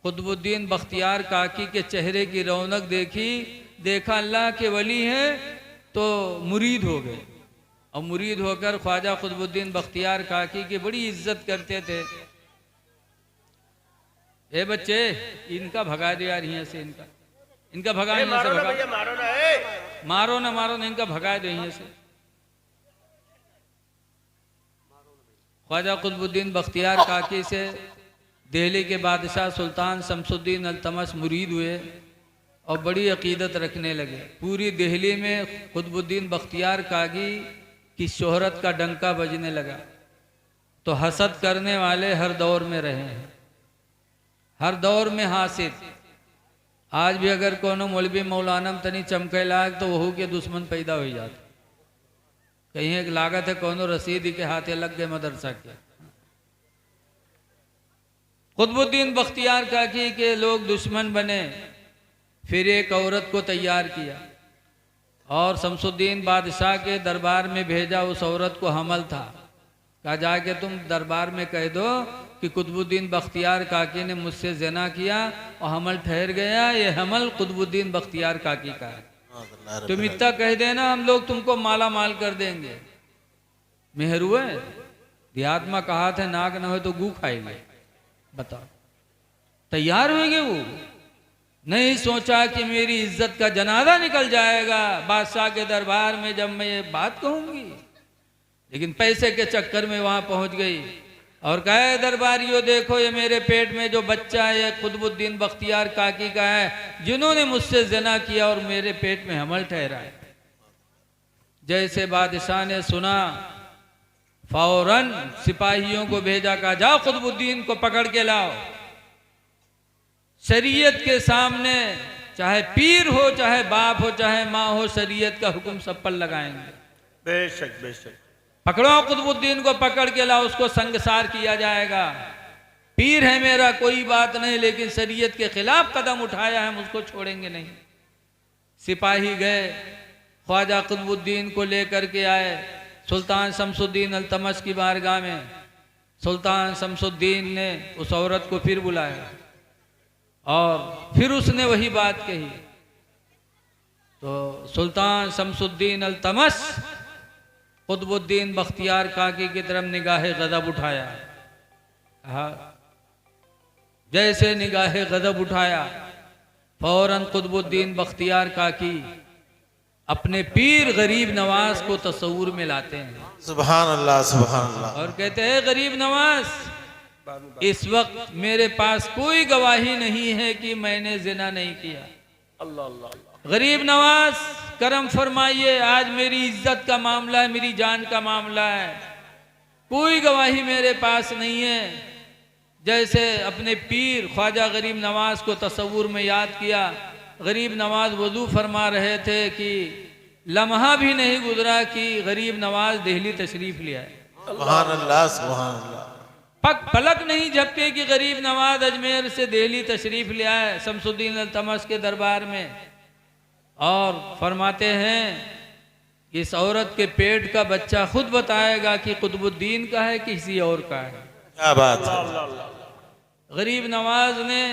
कुतुबुद्दीन बख्तियार काकी के चेहरे की रौनक देखी, देखा अल्लाह के वली हैं तो मुरीद हो गए, और मुरीद होकर ख्वाजा कुतुबुद्दीन बख्तियार काकी की बड़ी इज्जत करते थे। ए बच्चे, इनका भगा दो यार यहाँ से, इनका भगा, यहाँ से भगा, मारो ना, इनका भगा दो यहाँ से। ख्वाजा कुतुबुद्दीन बख्तियार काकी से दिल्ली के बादशाह सुल्तान शमसुद्दीन अल्तमश मुरीद हुए और बड़ी अकीदत रखने लगे। पूरी दिल्ली में कुतुबुद्दीन बख्तियार काकी की शोहरत का डंका बजने लगा। तो हसद करने वाले हर दौर में रहे हैं, हर दौर में हासिद। आज भी अगर कोनो मौलवी मौलाना तनी चमके लाग तो वहू के दुश्मन पैदा हो जाते। कहीं एक लागत है कोनो रसीदी के हाथे लग गए मदरसा के। कुतुबुद्दीन बख्तियार काकी के लोग दुश्मन बने, फिर एक औरत को तैयार किया और शमसुद्दीन बादशाह के दरबार में भेजा। उस औरत को हमल था, कहा जाके तुम दरबार में कह दो कि कुतुबुद्दीन बख्तियार काकी ने मुझसे ज़िना किया और हमल ठहर गया, ये हमल कुतुबुद्दीन बख्तियार काकी का है। तुम इतना कह देना, हम लोग तुमको माला माल कर देंगे। मेहर हुए देहात में कहा था नाक न हो तो गू खाएंगे। बताओ, तैयार होंगे वो? नहीं सोचा कि मेरी इज्जत का जनाजा निकल जाएगा बादशाह के दरबार में जब मैं ये बात कहूंगी, लेकिन पैसे के चक्कर में वहां पहुंच गई और कहे दरबारियों देखो ये मेरे पेट में जो बच्चा है ये कुतुबुद्दीन बख्तियार काकी का है, जिन्होंने मुझसे ज़िना किया और मेरे पेट में हमल ठहरा है। जैसे बादशाह ने सुना फौरन सिपाहियों को भेजा, कहा जाओ कुतुबुद्दीन को पकड़ के लाओ। शरीयत के सामने चाहे पीर हो, चाहे बाप हो, चाहे माँ हो, शरीयत का हुक्म सब पर लगाएंगे। बेशक बेशक। पकड़ो कुतुबुद्दीन को, पकड़ के लाओ, उसको संगसार किया जाएगा। पीर है मेरा कोई बात नहीं, लेकिन शरीयत के खिलाफ कदम उठाया है, उसको छोड़ेंगे नहीं। सिपाही गए, ख्वाजा कुतुबुद्दीन को लेकर के आए सुल्तान शमसुद्दीन अल्तमश की बारगाह में। सुल्तान शमसुद्दीन ने उस औरत को फिर बुलाया और फिर उसने वही बात कही। तो सुल्तान शमसुद्दीन अल्तमश कुतुबुद्दीन बख्तियार काकी की तरफ निगाह गजब उठाया। कहा जैसे निगाह गजब उठाया फौरन कुतुबुद्दीन बख्तियार काकी अपने पीर गरीब नवाज को तस्वुर में लाते हैं। सुभान अल्लाह सुभान अल्लाह। और कहते हैं गरीब नवाज, इस वक्त मेरे पास कोई गवाही नहीं है कि मैंने जिना नहीं किया। अल्लाह अल्लाह अल्लाह। गरीब नवाज करम फरमाइए, आज मेरी इज्जत का मामला है, मेरी जान का मामला है, कोई गवाही मेरे पास नहीं है। जैसे अपने पीर ख्वाजा गरीब नवाज को तस्वुर में याद किया। गरीब नवाज वजू फरमा रहे थे कि लम्हा भी नहीं गुजरा कि गरीब नवाज दिल्ली तशरीफ ले आए। सुभान अल्लाह सुभान अल्लाह। पलक नहीं झपके कि गरीब नवाज अजमेर से दिल्ली तशरीफ ले आए शमसुद्दीन अल्तमश के दरबार में। और फरमाते हैं इस औरत के पेट का बच्चा खुद बताएगा कि कुतुबुद्दीन का है किसी और का है। क्या बात है। गरीब नवाज ने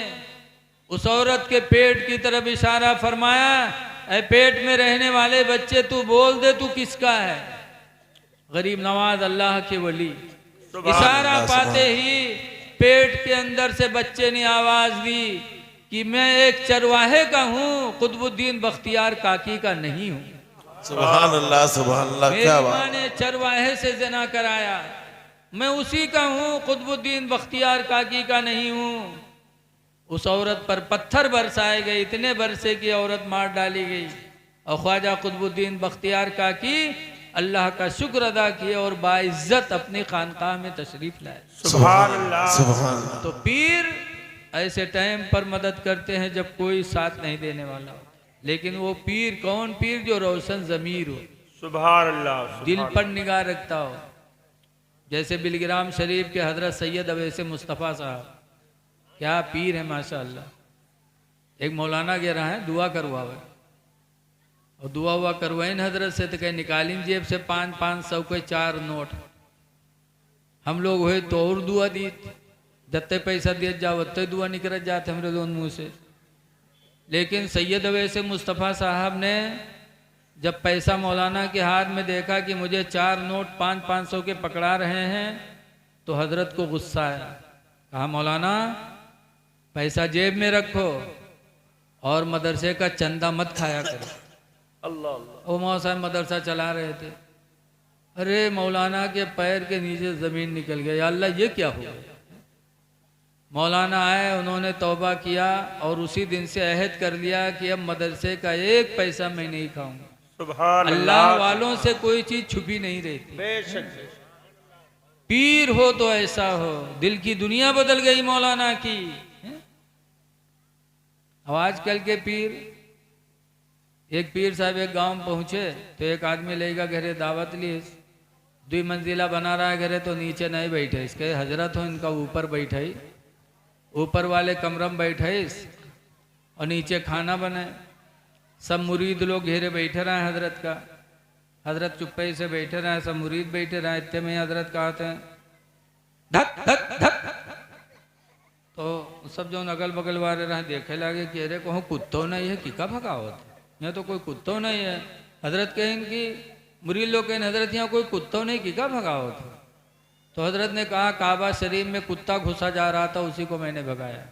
उस औरत के पेट की तरफ इशारा फरमाया, ऐ पेट में रहने वाले बच्चे तू बोल दे तू किसका है। गरीब नवाज अल्लाह के वली, इशारा पाते ही पेट के अंदर से बच्चे ने आवाज दी कि मैं एक चरवाहे का हूँ, कुतुबुद्दीन बख्तियार काकी का नहीं हूँ। सुभान अल्लाह सुभान अल्लाह। क्या मेरी बात। माँ ने चरवाहे से ज़िना कराया, मैं उसी का हूँ, कुतुबुद्दीन बख्तियार काकी का नहीं हूँ। उस औरत पर पत्थर बरसाए गए, इतने बरसे की औरत मार डाली गई। और ख्वाजा कुतुबुद्दीन बख्तियार काकी अल्लाह का शुक्र अदा किए और बाइज्जत अपनी खानकाह में तशरीफ लाए। सुभान अल्लाह सुभान अल्लाह। तो पीर ऐसे टाइम पर मदद करते हैं जब कोई साथ नहीं देने वाला हो, लेकिन वो पीर कौन पीर जो रोशन ज़मीर हो, सुभान अल्लाह, दिल पर निगाह रखता हो। जैसे बिलग्राम शरीफ के हजरत सैयद अवैसे मुस्तफ़ा साहब, क्या पीर है माशाअल्लाह। एक मौलाना कह रहा है दुआ करवावे, और दुआ हुआ करवाए न हजरत से, तो कहे निकालिन जेब से 500-500 के 4 नोट। हम लोग हुए तो और दुआ दी, जत्ते पैसा दिए जाओ उतने दुआ निकल जाते हमरे दोनों मुँह से। लेकिन सैयद अवैसे मुस्तफ़ा साहब ने जब पैसा मौलाना के हाथ में देखा कि मुझे 4 नोट 500 के पकड़ा रहे हैं, तो हजरत को गुस्सा आया। कहा मौलाना पैसा जेब में रखो और मदरसे का चंदा मत खाया करो। अल्लाह अल्लाह। वो मौलाना साहब मदरसा चला रहे थे। अरे मौलाना के पैर के नीचे ज़मीन निकल गया, या अल्लाह ये क्या हुआ। मौलाना आए, उन्होंने तौबा किया और उसी दिन से अहद कर लिया कि अब मदरसे का 1 पैसा मैं नहीं खाऊंगा। सुभान अल्लाह वालों से कोई चीज छुपी नहीं रहती। बेशक। पीर हो तो ऐसा हो, दिल की दुनिया बदल गई मौलाना की। अब आजकल के पीर, एक पीर साहब एक गांव में पहुंचे तो एक आदमी लेगा घरे दावत ली, 2 मंजिला बना रहा है घरे, तो नीचे नहीं बैठे इसके हजरत हो, इनका ऊपर बैठे, ऊपर वाले कमरम बैठे और नीचे खाना बने। सब मुरीद लोग घेरे बैठे रहे हजरत का, हजरत चुप्पे से बैठे रहे, सब मुरीद बैठे रहे। इतने में हजरत कहते हैं धक धक धक, तो सब जो अगल बगल वाले रहे देखे लगे कि अरे कहूँ कुत्तो नहीं है कि का भगावत, यहाँ तो कोई कुत्तो नहीं है। हजरत कहें कि मुरीद लोग कहें हजरत यहाँ कोई कुत्तो नहीं कि का भगावत। तो हजरत ने कहा काबा शरीफ में कुत्ता घुसा जा रहा था, उसी को मैंने भगाया।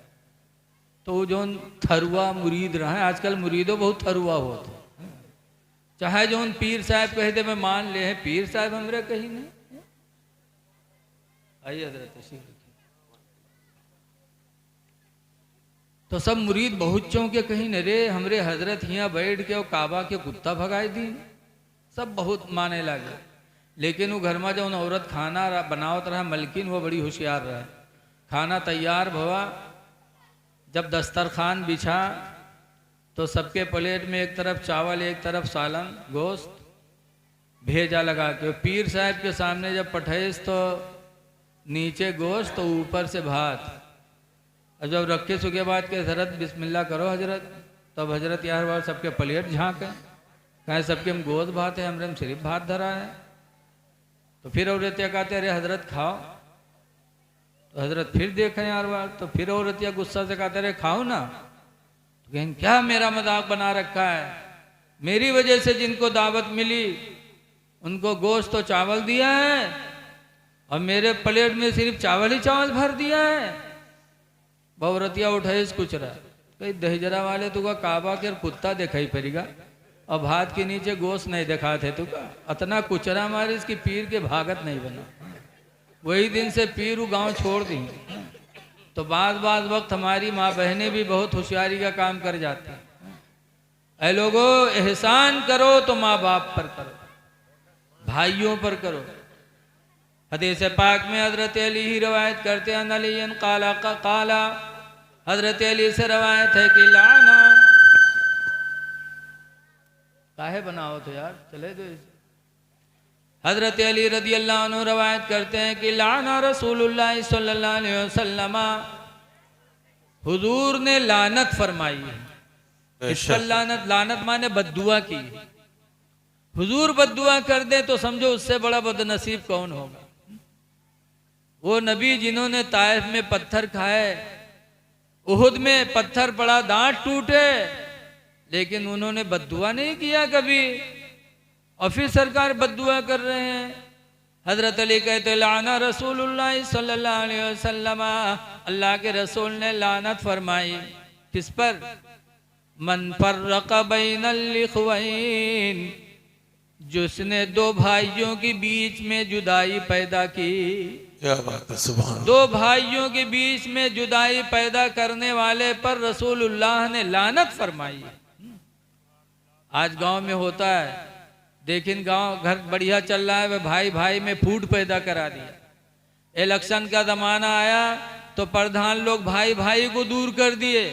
तो वो जो थरुआ मुरीद रहा, आजकल मुरीदों बहुत थरुआ होते, चाहे जो पीर साहब कहे थे मैं मान ले हैं, पीर साहब हमरे कहीं नहीं। आइए हजरत तशरीफ रखिए। तो सब मुरीद बहुत चौंके, कहीं न रे हमरे हजरत यहाँ बैठ के और काबा के कुत्ता भगाई दी। सब बहुत माने लगे। लेकिन वो घर में जो औरत खाना बनावत रहा मलकिन, वो बड़ी होशियार रहा। खाना तैयार भवा, जब दस्तरखान बिछा तो सबके प्लेट में एक तरफ चावल एक तरफ सालन गोश्त भेजा लगा के, पीर साहब के सामने जब पठेस तो नीचे गोश्त तो ऊपर से भात। और जब रखे सुखे बाद के हजरत बिस्मिल्लाह करो हजरत, तब हजरत यार बार सबके प्लेट झाँके, कहे सबके हम गोश्त भात है, हमरे सिर्फ भात धरा है। तो फिर औरतिया कहते अरे हजरत खाओ, तो हजरत फिर देखें यार बार, तो फिर औरतिया गुस्सा से कहते अरे खाओ ना। तो कहें क्या मेरा मजाक बना रखा है, मेरी वजह से जिनको दावत मिली उनको गोश्त तो चावल दिया है और मेरे प्लेट में सिर्फ चावल ही चावल भर दिया है। बहुरतिया उठाए कुछ रहा, कहीं दहजरा वाले तुका काबा के कुत्ता दिखाई पड़ेगा और भात के नीचे गोश्त नहीं दिखाते तुका, अतना कुचरा मारे इसकी पीर के भागत नहीं बना। वही दिन से पीर गांव छोड़ दी। तो बाद वक्त हमारी माँ बहनें भी बहुत होशियारी का काम कर जाती हैं। ऐ लोगों एहसान करो तो माँ बाप पर करो, भाइयों पर करो। हदीस पाक में हजरत अली ही रवायत करते हैं, अलीन काला काला, हजरत अली से रवायत है कि लाना काहे बनाओ तो यार चले दो। हजरत अली रदी अल्लाह अन्हु रवायत करते हैं कि लाना रसूलुल्लाह सल्लल्लाहु अलैहि वसल्लम, हुजूर ने लानत फरमाई है। इस पर लानत माने बद्दुआ की। हुजूर बद्दुआ कर दे तो समझो उससे बड़ा बदनसीब कौन होगा। वो नबी जिन्होंने ताइफ में पत्थर खाए, उहुद में पत्थर पड़ा दांत टूटे, लेकिन उन्होंने बद्दुआ नहीं किया कभी। और फिर सरकार बद्दुआ कर रहे हैं। हजरत अली कहते लाना रसूलुल्लाह सल्लल्लाहु अलैहि वसल्लम, अल्लाह के रसूल ने लानत फरमाई किस पर? मन फर्रक बैनल इख्वैन, जिसने 2 भाइयों के बीच में जुदाई पैदा की। क्या बात है, सुभान। 2 भाइयों के बीच में जुदाई पैदा करने वाले पर रसूलुल्लाह ने लानत फरमाई। आज गांव में होता है, लेकिन गांव घर बढ़िया चल रहा है, वह भाई भाई में फूट पैदा करा दिया। इलेक्शन का जमाना आया तो प्रधान लोग भाई भाई को दूर कर दिए।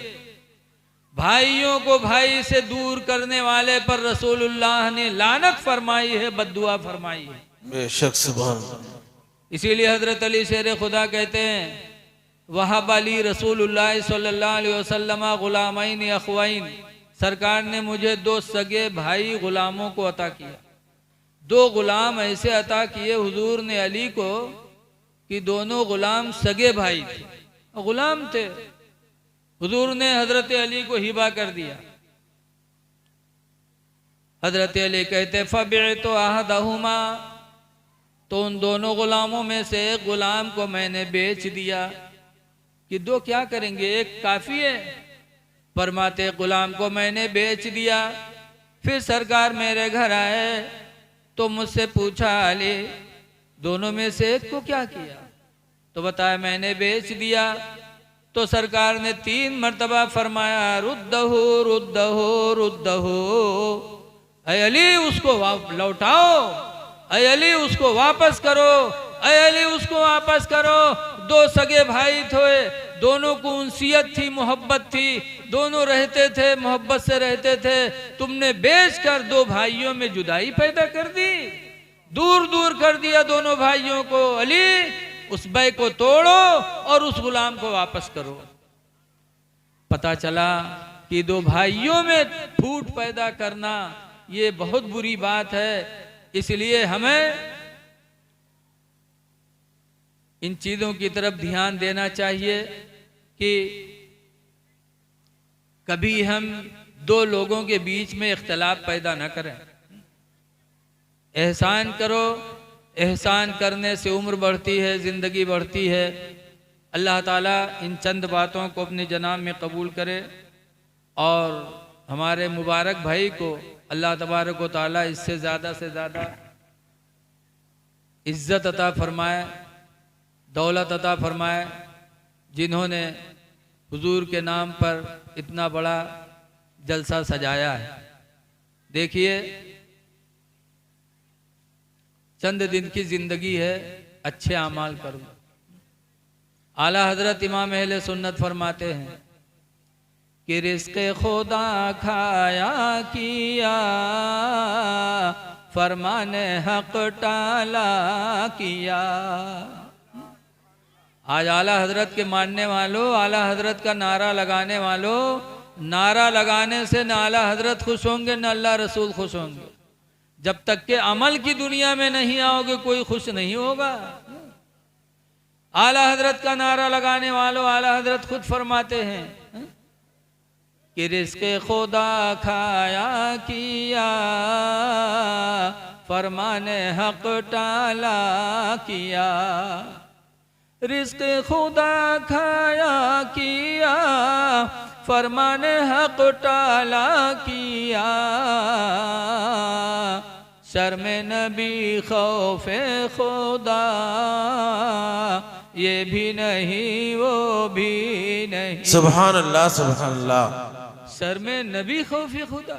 भाइयों को भाई से दूर करने वाले पर रसूलुल्लाह ने लानत फरमाई है, बद्दुआ फरमाई है। बेशक सुभान। इसीलिए हजरत अली शेर खुदा कहते हैं वहाब अली रसूलुल्लाह सल्लल्लाहु अलैहि वसल्लम गुलामैन अखवैन, सरकार ने मुझे 2 सगे भाई गुलामों को अता किया। 2 गुलाम ऐसे अता किए हुजूर ने अली को कि दोनों गुलाम सगे भाई थे। गुलाम थे। हुजूर ने हजरत अली को हिबा कर दिया। हजरत अली कहते फबिअतु अहदहुमा, तो उन दोनों गुलामों में से एक गुलाम को मैंने बेच दिया। कि दो क्या करेंगे, एक काफी है। फरमाते गुलाम को मैंने बेच दिया। फिर सरकार मेरे घर आए तो मुझसे पूछा अली दोनों में से एक को क्या किया, तो बताया मैंने बेच दिया। तो सरकार ने 3 मर्तबा फरमाया रुद्दहु रुद्दहु रुद्दहु, ऐ अली उसको लौटाओ, ऐ अली उसको वापस करो, ऐ अली उसको वापस करो। 2 सगे भाई थे, दोनों को उनसियत थी, मोहब्बत थी, दोनों रहते थे, मोहब्बत से रहते थे। तुमने बेच कर 2 भाइयों में जुदाई पैदा कर दी, दूर दूर कर दिया दोनों भाइयों को। अली उस बै को तोड़ो और उस गुलाम को वापस करो। पता चला कि 2 भाइयों में फूट पैदा करना ये बहुत बुरी बात है। इसलिए हमें इन चीजों की तरफ ध्यान देना चाहिए कि कभी हम 2 लोगों के बीच में इख्तलाफ पैदा न करें। एहसान करो, एहसान करने से उम्र बढ़ती है, ज़िंदगी बढ़ती है। अल्लाह ताला इन चंद बातों को अपने जनाब में कबूल करे और हमारे मुबारक भाई को अल्लाह तबारक व ताला इससे ज़्यादा से ज़्यादा इज़्ज़त अता फरमाए, दौलत अता फरमाए, जिन्होंने हुजूर के नाम पर इतना बड़ा जलसा सजाया है। देखिए चंद दिन की जिंदगी है, अच्छे अमाल करो। आला हजरत इमाम अहले सुन्नत फरमाते हैं कि रिज़्क़े खुदा खाया किया, फरमाने हक टाला किया। आज आला हजरत के मानने वालों, आला हजरत का नारा लगाने वालों, नारा लगाने से न आला हजरत खुश होंगे न अल्लाह रसूल खुश होंगे। जब तक के अमल की दुनिया में नहीं आओगे कोई खुश नहीं होगा। आला हजरत का नारा लगाने वालों, आला हजरत खुद फरमाते हैं कि रिज़्क़े खुदा खाया किया, फरमाने हक टाला किया। रिज़्क़े खुदा खाया किया, फरमाने हक टाला किया। शर्म नबी खौफे खुदा, ये भी नहीं वो भी नहीं। सुभान अल्लाह सुभान अल्लाह। शर्म नबी खौफे खुदा,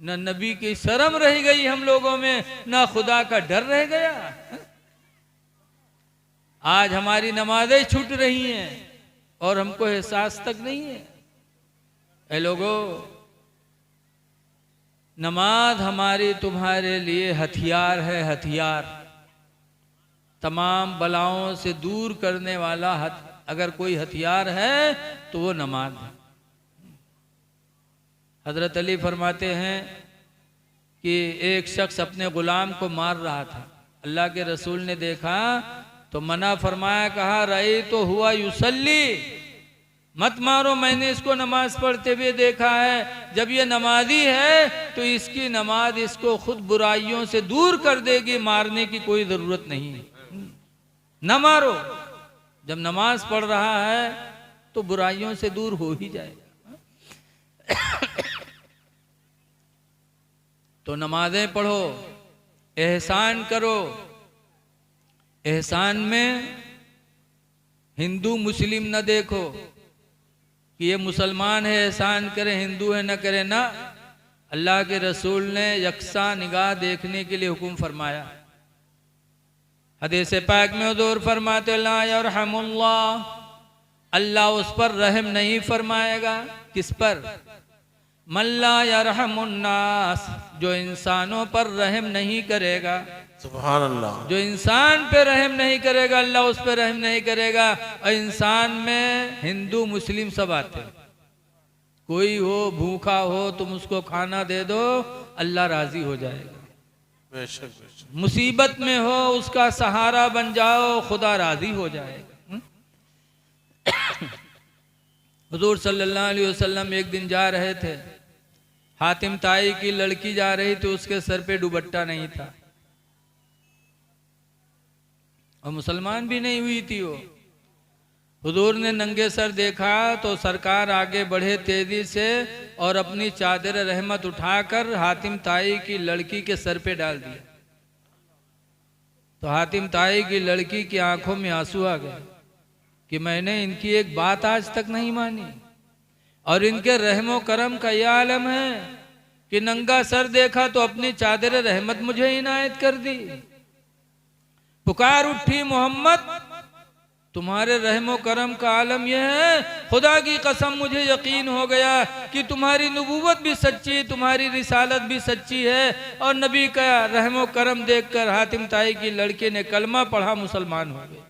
न नबी की शर्म रह गई हम लोगों में, न खुदा का डर रह गया। आज हमारी नमाजें छूट रही हैं और हमको एहसास तक नहीं है। ऐ लोगों, नमाज हमारी तुम्हारे लिए हथियार है, हथियार। तमाम बलाओं से दूर करने वाला अगर कोई हथियार है तो वो नमाज है। हजरत अली फरमाते हैं कि एक शख्स अपने गुलाम को मार रहा था। अल्लाह के रसूल ने देखा तो मना फरमाया, कहा रही तो हुआ युसल्ली, मत मारो, मैंने इसको नमाज पढ़ते हुए देखा है। जब ये नमाजी है तो इसकी नमाज इसको खुद बुराइयों से दूर कर देगी, मारने की कोई जरूरत नहीं है, न मारो। जब नमाज पढ़ रहा है तो बुराइयों से दूर हो ही जाएगा। तो नमाजें पढ़ो, एहसान करो। एहसान में हिंदू मुस्लिम न देखो कि ये मुसलमान है एहसान करे, हिंदू है न करे ना। अल्लाह के रसूल ने यकसा निगाह देखने के लिए हुक्म फरमाया। हदीस पाक में हुजूर फरमाते ला यरहमुल्लाह, अल्लाह उस पर रहम नहीं फरमाएगा। किस पर? मल्ला यरहमुन्नास, जो इंसानों पर रहम नहीं करेगा। सुभान अल्लाह। जो इंसान पे रहम नहीं करेगा अल्लाह उस पे रहम नहीं करेगा। और इंसान में हिंदू मुस्लिम सब आते हैं। कोई हो भूखा हो तुम उसको खाना दे दो, अल्लाह राजी हो जाएगा। बेशक बेशक। मुसीबत में हो उसका सहारा बन जाओ, खुदा राजी हो जाएगा। हुजूर सल्लल्लाहु अलैहि वसल्लम एक दिन जा रहे थे, हातिम ताई की लड़की जा रही थी, उसके सर पे दुपट्टा नहीं था और मुसलमान भी नहीं हुई थी वो। हुजूर ने नंगे सर देखा तो सरकार आगे बढ़े तेजी से और अपनी चादर रहमत उठाकर हातिम ताई की लड़की के सर पे डाल दिया। तो हातिम ताई की लड़की की आंखों में आंसू आ गए कि मैंने इनकी एक बात आज तक नहीं मानी, और इनके रहमो करम का यह आलम है कि नंगा सर देखा तो अपनी चादर रहमत मुझे इनायत कर दी। पुकार उठी, मोहम्मद तुम्हारे रहमो करम का आलम यह है, खुदा की कसम मुझे यकीन हो गया कि तुम्हारी नबूवत भी सच्ची, तुम्हारी रिसालत भी सच्ची है। और नबी का रहमो करम देखकर हातिम ताई की लड़के ने कलमा पढ़ा, मुसलमान हो गए।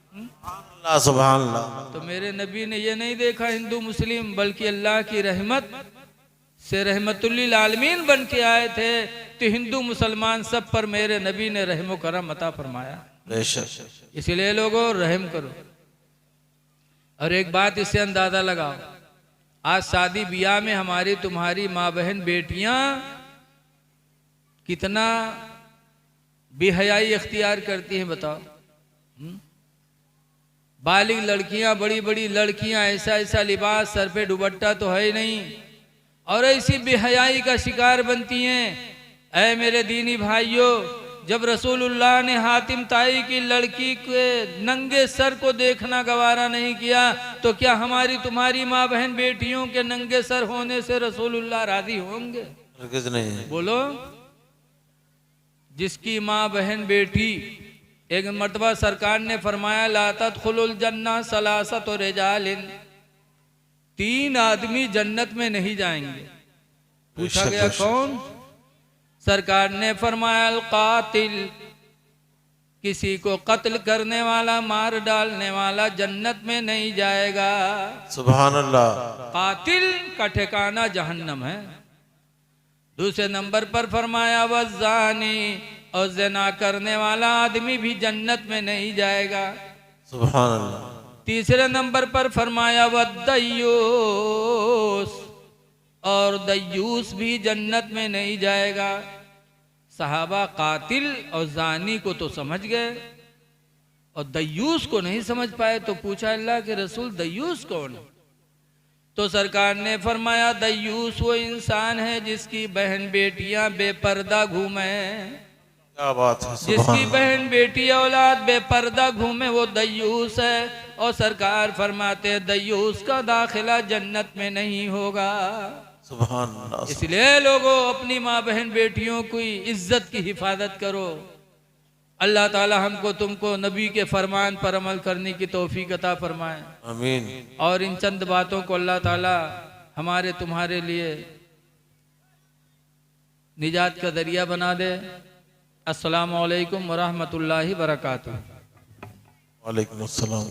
सुभान अल्लाह। तो मेरे नबी ने यह नहीं देखा हिंदू मुस्लिम, बल्कि अल्लाह की रहमत से रहमतुल्लिल आलमीन बन के आए थे। तो हिंदू मुसलमान सब पर मेरे नबी ने रहमो करम अता फरमाया। इसलिए लोगों रहम करो। और एक बात इससे अंदाजा लगाओ, आज शादी ब्याह में हमारी तुम्हारी माँ बहन बेटियां कितना बेहयाई अख्तियार करती हैं, बताओ। बालिग लड़कियां, बड़ी बड़ी लड़कियां, ऐसा ऐसा लिबास, सर पे दुपट्टा तो है ही नहीं, और ऐसी बेहयाई का शिकार बनती हैं। ऐ मेरे दीनी भाइयों, जब रसूलुल्लाह ने हातिम ताई की लड़की के नंगे सर को देखना गवारा नहीं किया, तो क्या हमारी तुम्हारी माँ बहन बेटियों के नंगे सर होने से रसूलुल्लाह राजी होंगे? नहीं। बोलो। जिसकी माँ बहन बेटी, एक मर्तबा सरकार ने फरमाया ला तदखुलुल जन्नह सलासत और रिजालिन, 3 आदमी जन्नत में नहीं जाएंगे। पूछा गया कौन? सरकार ने फरमाया अल कातिल, किसी को कत्ल करने वाला, मार डालने वाला जन्नत में नहीं जाएगा। सुभान अल्लाह। कातिल का ठिकाना जहन्नम है। दूसरे नंबर पर फरमाया वज़ानी, और ज़िना करने वाला आदमी भी जन्नत में नहीं जाएगा। सुभान अल्लाह। तीसरे नंबर पर फरमाया वद्दयूस, और दयूस भी जन्नत में नहीं जाएगा। सहाबा कातिल और जानी को तो समझ गए और दयूस को नहीं समझ पाए। तो पूछा अल्लाह के रसूल दयूस कौन है? तो सरकार ने फरमाया दयूस वो इंसान है जिसकी बहन बेटियां बेपर्दा घूमे। क्या बात है। जिसकी बहन बेटी औलाद बेपर्दा घूमे वो दयूस है। और सरकार फरमाते दयूस का दाखिला जन्नत में नहीं होगा। सुभान अल्लाह। इसलिए लोगों अपनी माँ बहन बेटियों की इज्जत की हिफाजत करो। अल्लाह ताला हमको तुमको नबी के फरमान पर अमल करने की तौफीक अता फरमाए। आमीन। और इन चंद बातों को अल्लाह ताला हमारे तुम्हारे लिए निजात का दरिया बना दे। अस्सलामु अलैकुम व रहमतुल्लाहि व बरकातुहू। वालेकुम अस्सलाम।